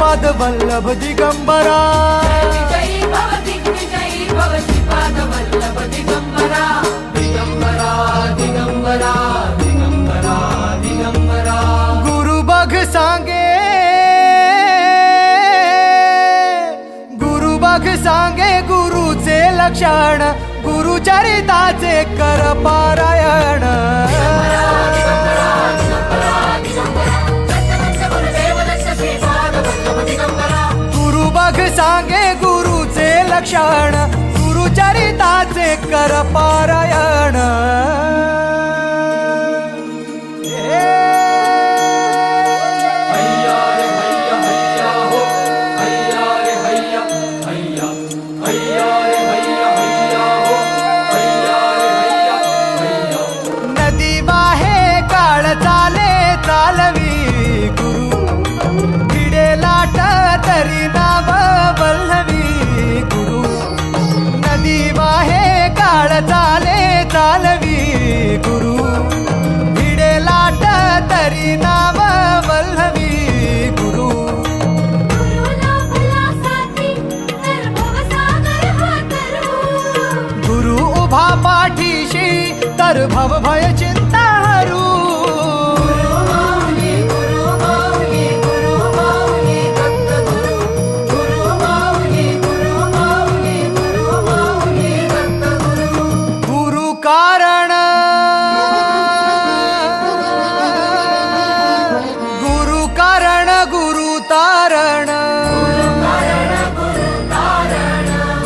श्रीपाद वल्लभ दिगंबरा विजयी भव दिग्विजयी भव श्रीपाद वल्लभ दिगंबरा दिगंबरा दिगंबरा दिगंबरा दिगंबरा गुरु बघ सांगे गुरुचे लक्षण गुरुचरिताचे कर पारायण गुरु बघ सांगे गुरुचे लक्षण गुरुचरिताचे कर पारायण चालवी गुरु भिडे लाट तरी नाव वल्लवी गुरु गुरु उभा पाठीशी तर भव भय चिंता हरू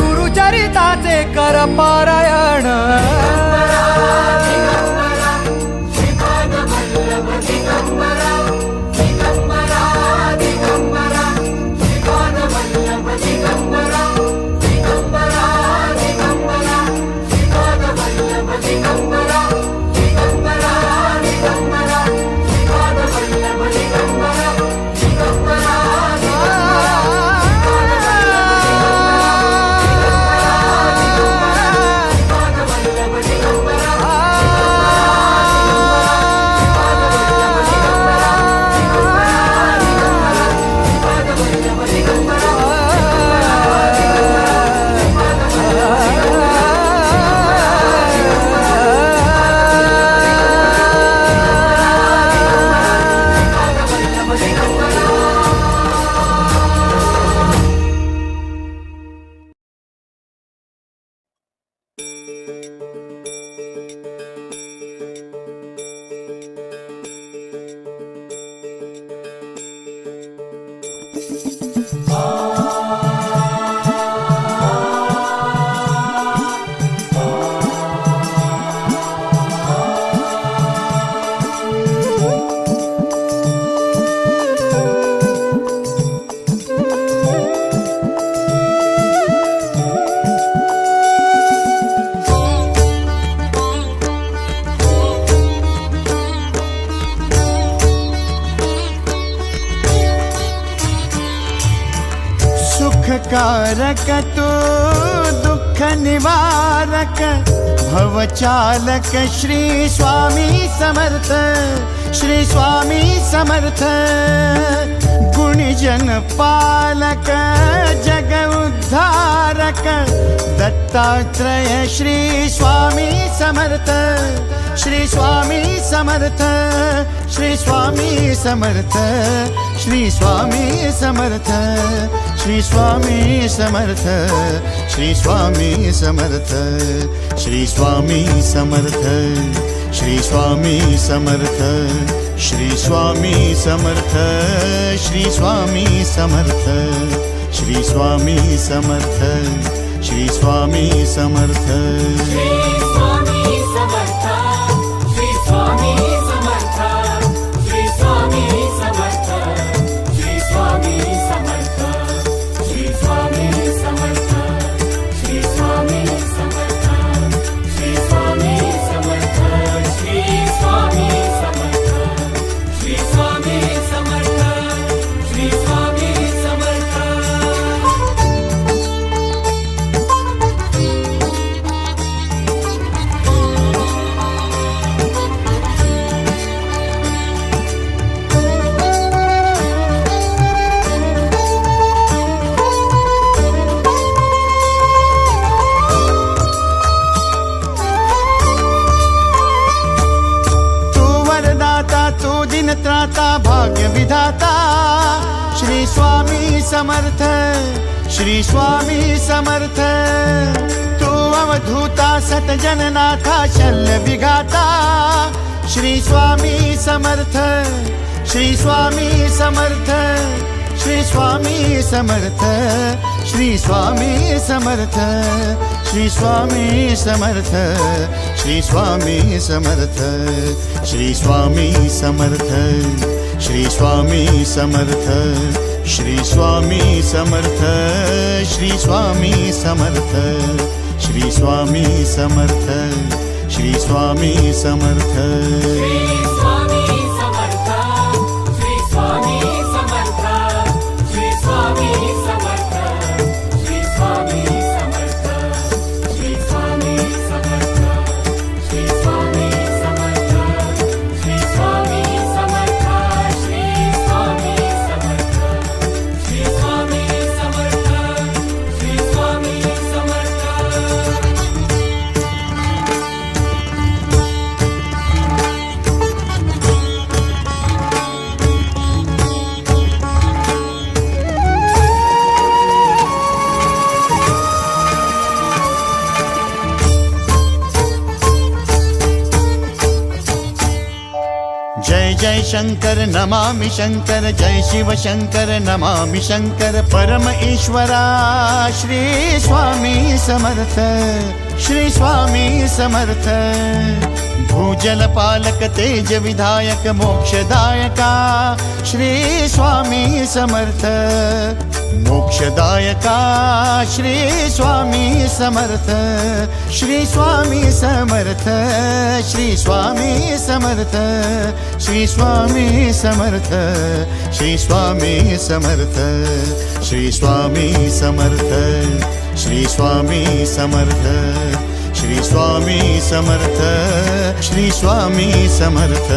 गुरुचरिताचे कर पारायण कारक तू दुःख निवारक भवचालक श्री स्वामी समर्थ श्री स्वामी समर्थ गुणीजन पालक जग उद्धारक दत्तात्रय श्री स्वामी समर्थ श्री स्वामी समर्थ श्री स्वामी समर्थ श्री स्वामी समर्थ श्री स्वामी समर्थ श्री स्वामी समर्थ श्री स्वामी समर्थ श्री स्वामी समर्थ श्री स्वामी समर्थ श्री स्वामी समर्थ श्री स्वामी समर्थ श्री स्वामी समर्थ श्री स्वामी समर्थ, श्री स्वामी समर्थ. तू अवधूता सतजननाथा शल्य विघाता. श्री स्वामी समर्थ, श्री स्वामी समर्थ, श्री स्वामी समर्थ, श्री स्वामी समर्थ, श्री स्वामी समर्थ, श्री स्वामी समर्थ, श्री स्वामी समर्थ, श्री स्वामी समर्थ, श्री स्वामी समर्थ, श्री स्वामी समर्थ, श्री स्वामी समर्थ, श्री स्वामी समर्थ. श्री स्वामी समर्थ, श्री स्वामी समर्थ, श्री स्वामी समर्थ, श्री स्वामी समर्थ, श्री स्वामी समर्थ, श्री स्वामी समर्थ, श्री स्वामी समर्थ, श्री स्वामी समर्थ, श्री स्वामी समर्थ, श्री स्वामी समर्थ. जय जय शंकर नमामि शंकर, जय शिव शंकर नमामि शंकर. परम ईश्वरा श्री स्वामी समर्थ, श्री स्वामी समर्थ. भूजल पालक तेज विधायक मोक्षदायका श्री स्वामी समर्थ. मोक्षदायका श्री स्वामी समर्थ, श्री स्वामी समर्थ, श्री स्वामी समर्थ, श्री स्वामी समर्थ, श्री स्वामी समर्थ, श्री स्वामी समर्थ, श्री स्वामी समर्थ, श्री स्वामी समर्थ, श्री स्वामी समर्थ,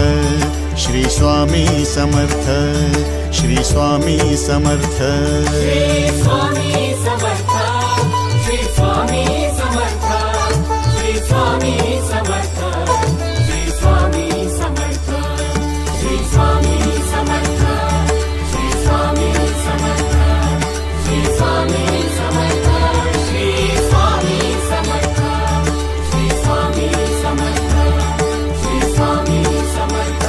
श्री स्वामी समर्थ, श्री स्वामी समर्थ. श्री स्वामी समर्थ, श्री स्वामी समर्थ, श्री स्वामी समर्थ, श्री स्वामी समर्थ, श्री स्वामी समर्थ, श्री स्वामी समर्थ, श्री स्वामी समर्थ, श्री स्वामी समर्थ, श्री स्वामी समर्थ, श्री स्वामी समर्थ.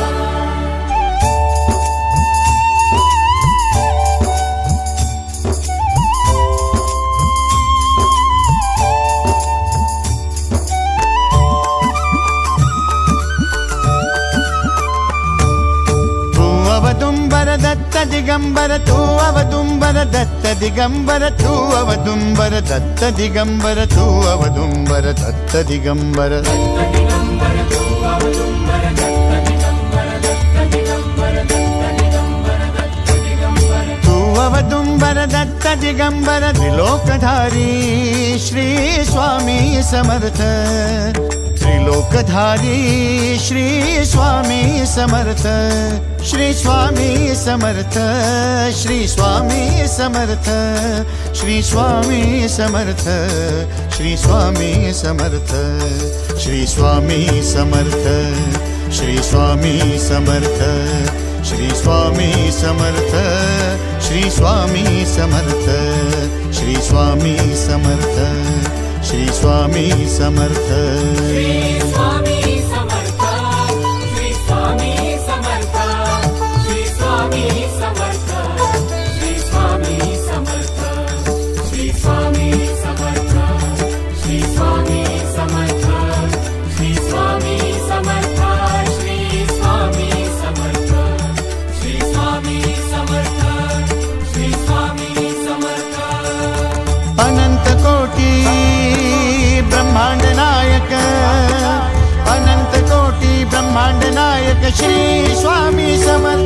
अवदुंबर दत्त दिगंबर, तू अवदुंबर दत्त दिगंबर, तू अवदुंबर दत्त दिगंबर, तू अवदुंबर दत्त दिगंबर. तू अवदुंबर दत्त दिगंबर, त्रिलोकधारी श्री स्वामी समर्थ. त्रिलोकधारी श्री स्वामी समर्थ, श्री स्वामी समर्थ, श्री स्वामी समर्थ, श्री स्वामी समर्थ, श्री स्वामी समर्थ, श्री स्वामी समर्थ, श्री स्वामी समर्थ, श्री स्वामी समर्थ, श्री स्वामी समर्थ, श्री स्वामी समर्थ, श्री स्वामी समर्थ. श्री स्वामी समर्थ, श्री स्वामी समर्थ, श्री स्वामी समर्थ, श्री स्वामी समर्थ, श्री स्वामी समर्थ, श्री स्वामी समर्थ, श्री स्वामी समर्थ, श्री स्वामी समर्थ, श्री स्वामी समर्थ, श्री स्वामी समर्थ. अनंत कोटी ब्रह्मांड नायक, अनंत कोटी ब्रह्मांड नायक श्री स्वामी समर्थ.